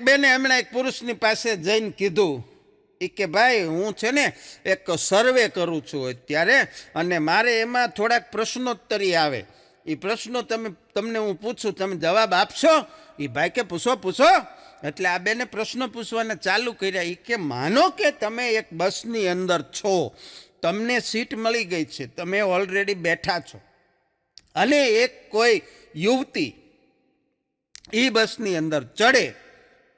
બેને હમણાં એક પુરુષની પાસે જઈને કીધું કે ભાઈ હું છે ને એક સર્વે કરું છું અત્યારે, અને મારે એમાં થોડાક પ્રશ્નોત્તરી આવે. એ પ્રશ્નો તમને હું પૂછું, તમે જવાબ આપશો? એ ભાઈ કે પૂછો. એટલે આ બેને પ્રશ્નો પૂછવાના ચાલુ કર્યા. કે માનો કે તમે એક બસની અંદર છો, તમને સીટ મળી ગઈ છે, તમે ઓલરેડી બેઠા છો, અને એક કોઈ યુવતી એ બસની અંદર ચડે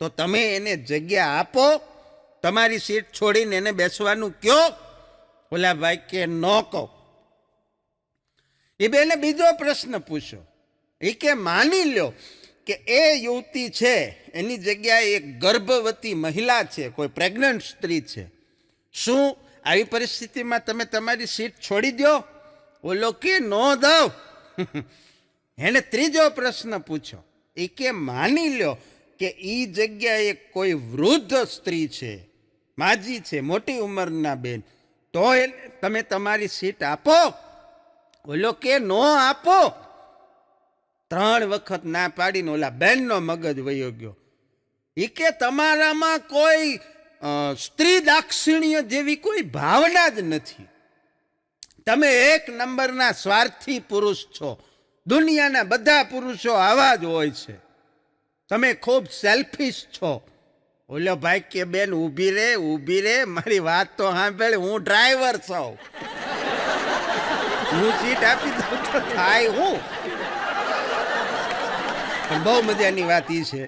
તો તમે એને જગ્યા આપો? તમારી સીટ છોડીને એને બેસવાનું કયો? ઓલા ભાઈ કે ન કહો. એ બેને બીજો પ્રશ્ન પૂછ્યો. એ કે માની લ્યો કે એ યુવતી છે, એની જગ્યાએ એક ગર્ભવતી મહિલા છે, કોઈ પ્રેગ્નન્ટ સ્ત્રી છે, શું આવી પરિસ્થિતિમાં તમે તમારી સીટ છોડી દો? ઓલો કે ન દો. એને ત્રીજો પ્રશ્ન પૂછ્યો. એ કે માની લ્યો કે એ જગ્યાએ કોઈ વૃદ્ધ સ્ત્રી છે, માજી છે, મોટી ઉંમરના બેન, તો તમે તમારી સીટ આપો? ઓલો કે ન આપો. 3 વખત ના પાડીને ઓલા બેનનો મગજ વયો ગયો. એ કે તમારામાં કોઈ સ્ત્રી દાક્ષિણ્ય જેવી કોઈ ભાવના જ નથી. તમે 1 નંબરના સ્વાર્થી પુરુષ છો. દુનિયાના બધા પુરુષો આવા જ હોય છે. તમે ખૂબ સેલ્ફિશ છો. ઓલો ભાઈ કે બેન ઊભી રે, મારી વાત તો સાંભળ, હું ડ્રાઈવર છું, હું સીટ આપી દઉં તો થાય હું. પણ બહુ મજાની વાત એ છે,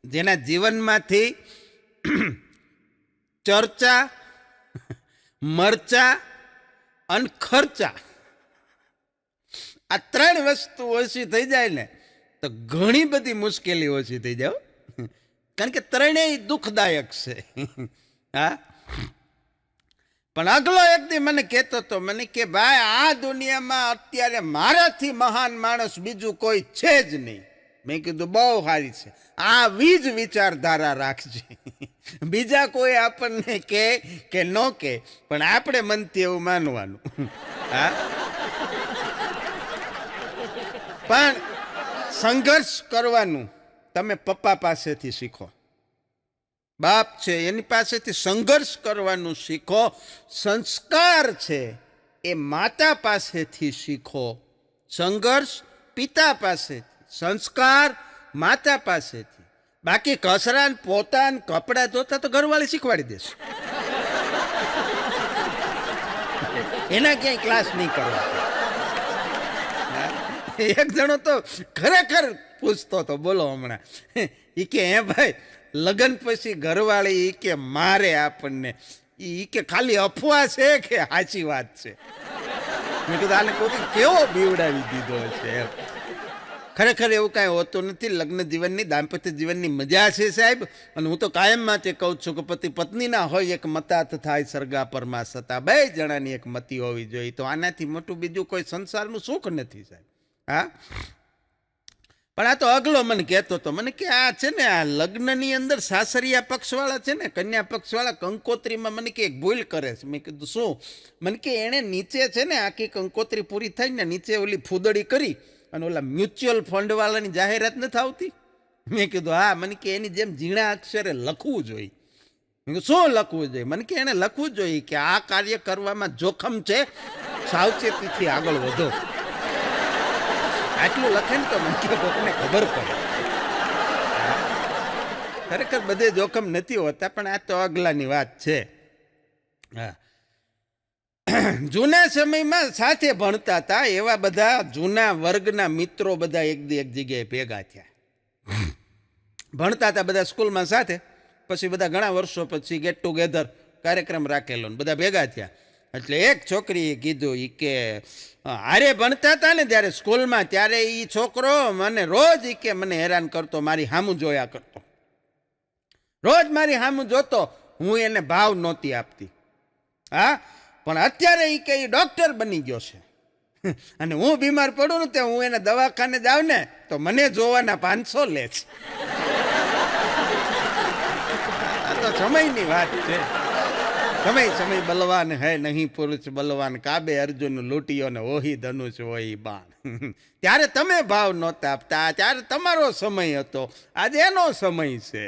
જેના જીવનમાંથી ચર્ચા, મરચા અને ખર્ચા, આ 3 વસ્તુ ઓછી થઈ જાય ને તો ઘણી બધી મુશ્કેલી ઓછી થઈ જાય. કારણ કે 3ય દુઃખદાયક છે. હા, પણ અગલો એક દી મને કહેતો હતો, મને કે ભાઈ આ દુનિયામાં અત્યારે મારાથી મહાન માણસ બીજું કોઈ છે જ નહીં. મેં કીધું બહુ સારી છે, આવી જ વિચારધારા રાખજે. બીજા કોઈ આપણને કે ન કે, પણ આપણે મનથી એવું માનવાનું. હા, પણ સંઘર્ષ કરવાનું તમે પપ્પા પાસેથી શીખો. બાપ છે એની પાસેથી સંઘર્ષ કરવાનું શીખો. સંસ્કાર છે એ માતા પાસેથી શીખો. સંઘર્ષ પિતા પાસેથી, સંસ્કાર માતા પાસેથી. બાકી કસરાન પોતાન કપડાં ધોતા તો ઘરવાળી શીખવાડી દેશે. એના ક્યાંય ક્લાસ નહીં કરવા. એક જણો તો ખરેખર પૂછતો હતો, બોલો હમણાં, એ કે હે ભાઈ લગ્ન પછી ઘરવાળી એ કે મારે આપણને, એ કે ખાલી અફવા છે કે સાચી વાત છે? મેં કીધું આને કોઈ કેવો બીવડાવી દીધો છે. ખરેખર એવું કાંઈ હોતું નથી. લગ્ન જીવનની, દાંપત્ય જીવનની મજા છે સાહેબ. અને હું તો કાયમ માટે કહું છું કે પતિ પત્નીના હોય એક મતાત થાય સરગા પરમાં સતા, 2 જણાની એક મતી હોવી જોઈએ. તો આનાથી મોટું બીજું કોઈ સંસારનું સુખ નથી સાહેબ. હા, પણ આ તો અગલો મને કહેતો હતો, મને કે આ છે ને આ લગ્નની અંદર સાસરિયા પક્ષવાળા છે ને, કન્યા પક્ષવાળા કંકોત્રીમાં મને કે એક ભૂલ કરે છે. મેં કીધું શું? મને કે એણે નીચે છે ને આખી કંકોત્રી પૂરી થાય ને નીચે ઓલી ફૂદડી કરી અને ઓલા મ્યુચ્યુઅલ ફંડવાળાની જાહેરાત નથી આવતી? મેં કીધું હા. મને કે એની જેમ ઝીણા અક્ષરે લખવું જોઈએ. મેં કીધું શું લખવું જોઈએ? મને કે એને લખવું જોઈએ કે આ કાર્ય કરવામાં જોખમ છે, સાવચેતીથી આગળ વધો. આટલું લખે ને તો મને કે કોઈને ખબર પડે. ખરેખર બધે જોખમ નથી હોતા, પણ આ તો અગલાની વાત છે. હા, જૂના સમયમાં સાથે ભણતા હતા એવા બધા જૂના વર્ગના મિત્રો બધા એક જગ્યાએ ભેગા થયા. ભણતા હતા બધા સ્કૂલમાં સાથે, પછી બધા ઘણા વર્ષો પછી ગેટ ટુગેધર કાર્યક્રમ રાખેલો ને બધા ભેગા થયા. એટલે એક છોકરીએ કીધું, એ કે હારે ભણતા હતા ને ત્યારે સ્કૂલમાં, ત્યારે એ છોકરો મને રોજ કે મને હેરાન કરતો, મારી સામું જોયા કરતો, રોજ મારી સામું જોતો, હું એને ભાવ નહોતી આપતી. હા, પણ અત્યારે એ કે ડૉક્ટર બની ગયો છે અને હું બીમાર પડું ને તો હું એને દવાખાને જાઉં ને તો મને જોવાના 500 લે છે. આ તો સમયની વાત છે. સમય બલવાન હૈ નહીં પુરુષ બલવાન, કાબે અર્જુન લૂંટ્યો ને ઓહી ધનુષ હોય બાણ. ત્યારે તમે ભાવ નહોતા આપતા, ત્યારે તમારો સમય હતો, આજે એનો સમય છે.